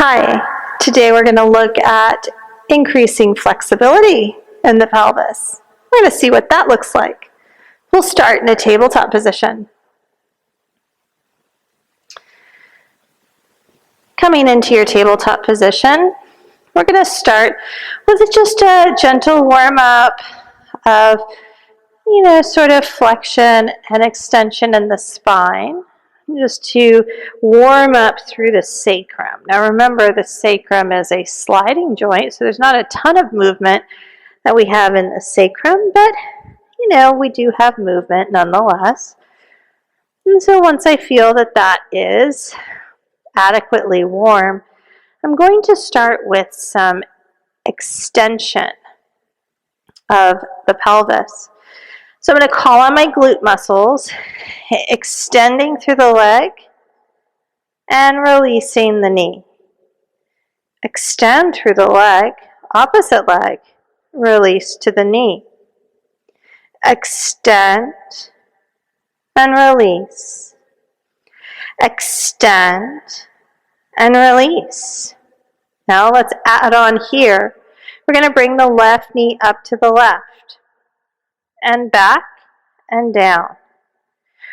Hi, today we're going to look at increasing flexibility in the pelvis. We're going to see what that looks like. We'll start in a tabletop position. Coming into your tabletop position, we're going to start with just a gentle warm-up of, sort of flexion and extension in the spine, just to warm up through the sacrum. Now remember, the sacrum is a sliding joint, so there's not a ton of movement that we have in the sacrum, but we do have movement nonetheless. And so once I feel that that is adequately warm, I'm going to start with some extension of the pelvis. So I'm going to call on my glute muscles, extending through the leg and releasing the knee. Extend through the leg, opposite leg, release to the knee. Extend and release. Extend and release. Now let's add on here. We're going to bring the left knee up to the left and back and down.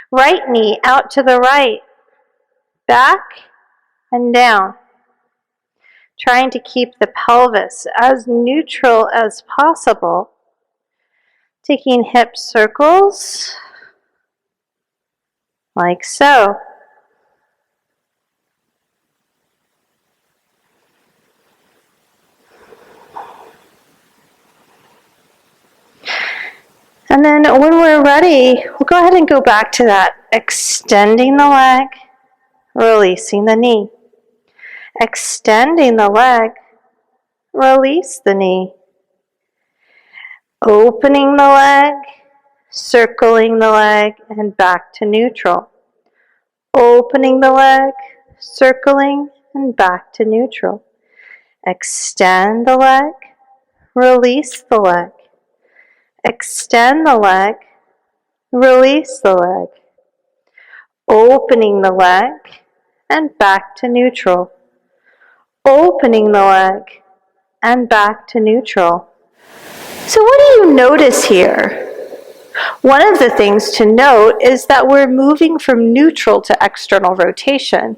Right knee out to the right, back and down. Trying to keep the pelvis as neutral as possible. Taking hip circles like so. And then when we're ready, we'll go ahead and go back to that. Extending the leg, releasing the knee. Extending the leg, release the knee. Opening the leg, circling the leg, and back to neutral. Opening the leg, circling, and back to neutral. Extend the leg, release the leg. Extend the leg, release the leg. Opening the leg, and back to neutral. Opening the leg, and back to neutral. So what do you notice here? One of the things to note is that we're moving from neutral to external rotation.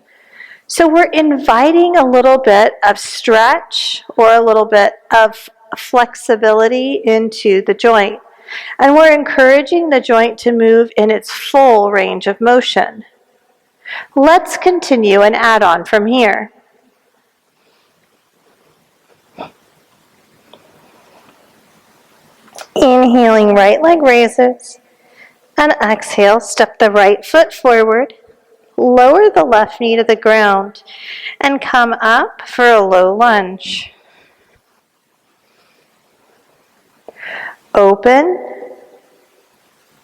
So we're inviting a little bit of stretch or a little bit of flexibility into the joint. And we're encouraging the joint to move in its full range of motion. Let's continue and add on from here. Inhaling, right leg raises, and exhale, step the right foot forward, lower the left knee to the ground, and come up for a low lunge. Open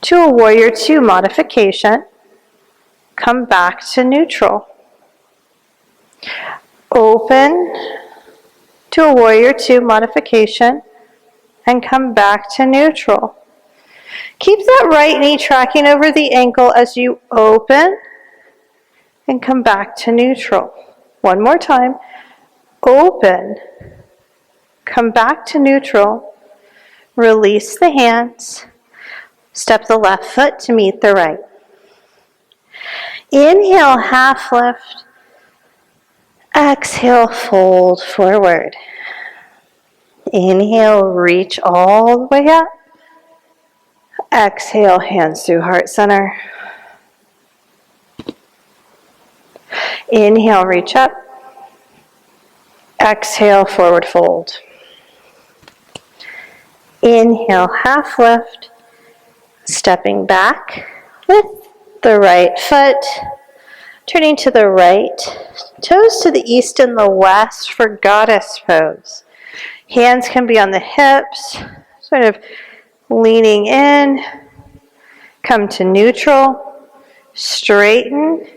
to a warrior two modification, come back to neutral. Open to a warrior two modification, and come back to neutral. Keep that right knee tracking over the ankle as you open and come back to neutral. One more time. Open, come back to neutral, release the hands, step the left foot to meet the right. Inhale, half lift. Exhale, fold forward. Inhale, reach all the way up. Exhale, hands through heart center. Inhale, reach up. Exhale, forward fold. Inhale, half lift. Stepping back with the right foot. Turning to the right. Toes to the east and the west for goddess pose. Hands can be on the hips, sort of leaning in. Come to neutral, straighten,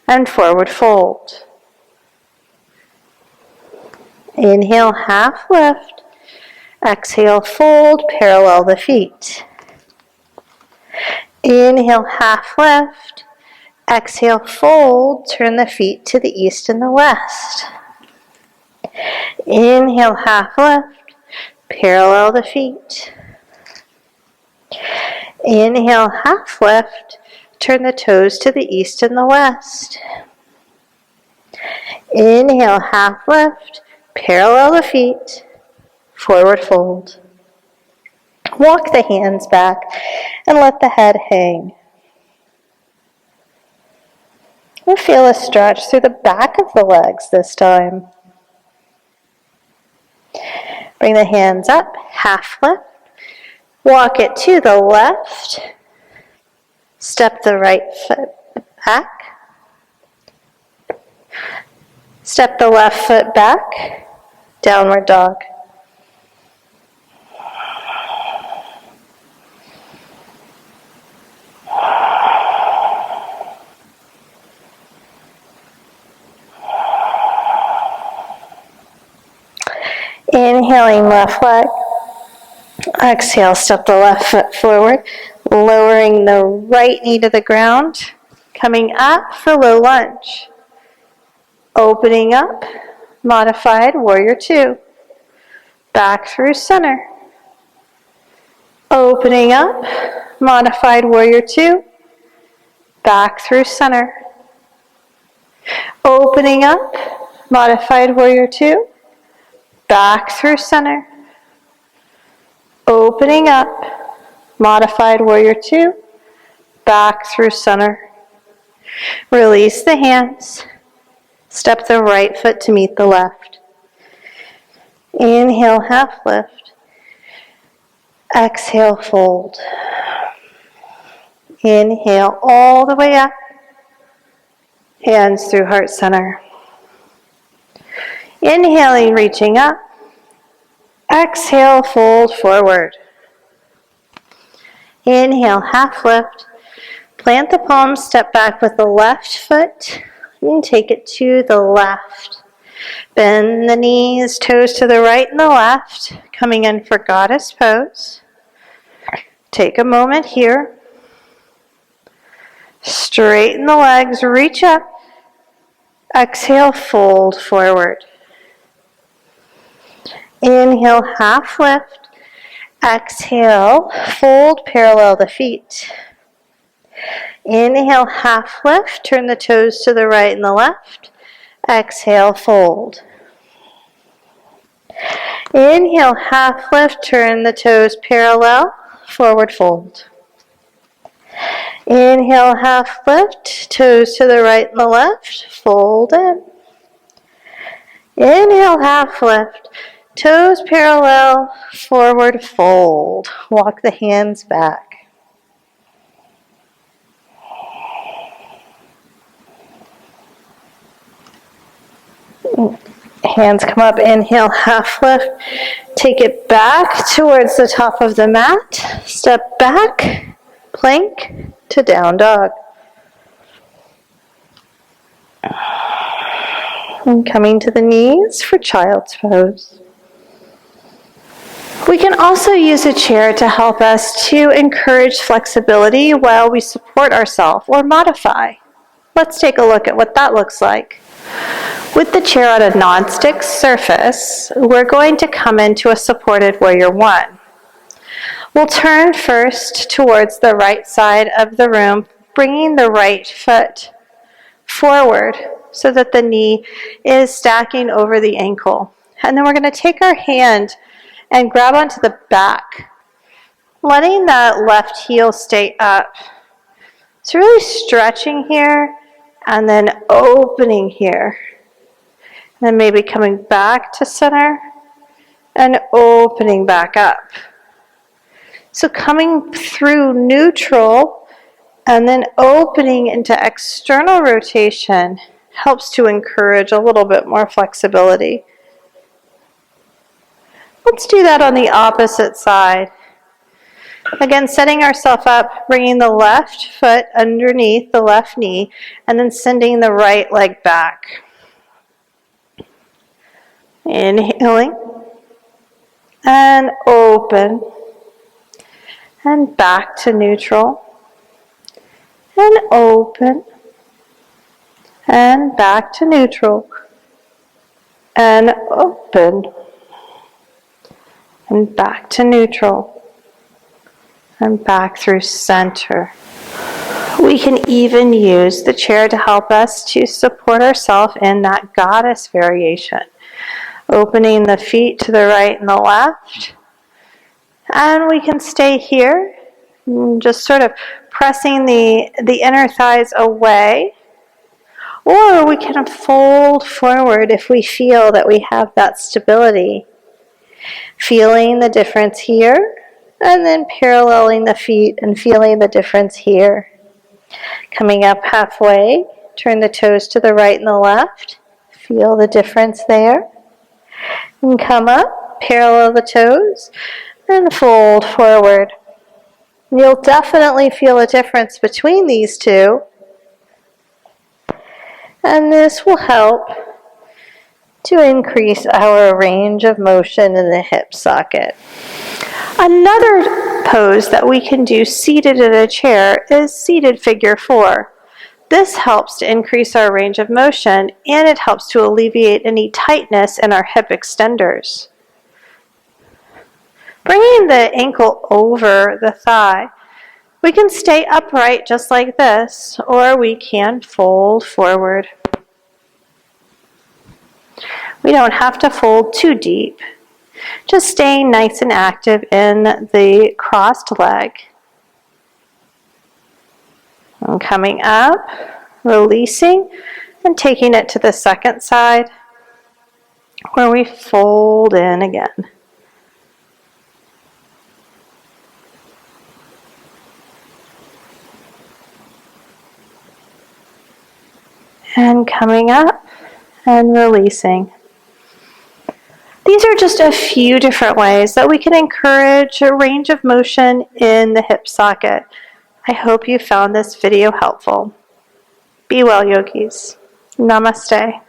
and forward fold. Inhale, half lift. Exhale, fold, parallel the feet. Inhale, half lift. Exhale, fold, turn the feet to the east and the west. Inhale, half lift, parallel the feet. Inhale, half lift, turn the toes to the east and the west. Inhale, half lift, parallel the feet, forward fold. Walk the hands back and let the head hang. And feel a stretch through the back of the legs this time. Bring the hands up, half lift. Walk it to the left. Step the right foot back. Step the left foot back. Downward dog. Inhaling left leg. Exhale, step the left foot forward, lowering the right knee to the ground, coming up for low lunge. Opening up, modified warrior two. Back through center. Opening up, modified warrior two. Back through center. Opening up, modified warrior two. Back through center. Opening up, modified warrior two, back through center. Release the hands. Step the right foot to meet the left. Inhale, half lift. Exhale, fold. Inhale all the way up. Hands through heart center. Inhaling, reaching up. Exhale, fold forward. Inhale, half lift. Plant the palms, step back with the left foot, and take it to the left. Bend the knees, toes to the right and the left, coming in for goddess pose. Take a moment here. Straighten the legs, reach up. Exhale, fold forward. Inhale, half lift. Exhale, fold, parallel the feet. Inhale, half lift. Turn the toes to the right and the left. Exhale, fold. Inhale, half lift. Turn the toes parallel. Forward fold. Inhale, half lift. Toes to the right and the left. Fold in. Inhale, half lift. Toes parallel, forward fold. Walk the hands back. Hands come up, inhale, half lift. Take it back towards the top of the mat. Step back, plank to down dog. And coming to the knees for child's pose. We can also use a chair to help us to encourage flexibility while we support ourselves or modify. Let's take a look at what that looks like. With the chair on a non-stick surface, we're going to come into a supported warrior one. We'll turn first towards the right side of the room, bringing the right foot forward so that the knee is stacking over the ankle. And then we're going to take our hand and grab onto the back, letting that left heel stay up. So really stretching here and then opening here. And then maybe coming back to center and opening back up. So coming through neutral and then opening into external rotation helps to encourage a little bit more flexibility. Let's do that on the opposite side. Again, setting ourselves up, bringing the left foot underneath the left knee, and then sending the right leg back. Inhaling, and open, and back to neutral, and open, and back to neutral. and open, and back to neutral, and back through center. We can even use the chair to help us to support ourselves in that goddess variation. Opening the feet to the right and the left. And we can stay here, just sort of pressing the inner thighs away. Or we can fold forward if we feel that we have that stability. Feeling the difference here, and then paralleling the feet and feeling the difference here. Coming up halfway, turn the toes to the right and the left. Feel the difference there. And come up, parallel the toes, and fold forward. You'll definitely feel a difference between these two. And this will help to increase our range of motion in the hip socket. Another pose that we can do seated in a chair is seated figure 4. This helps to increase our range of motion, and it helps to alleviate any tightness in our hip extenders. Bringing the ankle over the thigh, we can stay upright just like this, or we can fold forward. We don't have to fold too deep. Just staying nice and active in the crossed leg. And coming up, releasing, and taking it to the second side, where we fold in again. And coming up, and releasing. These are just a few different ways that we can encourage a range of motion in the hip socket. I hope you found this video helpful. Be well, yogis. Namaste.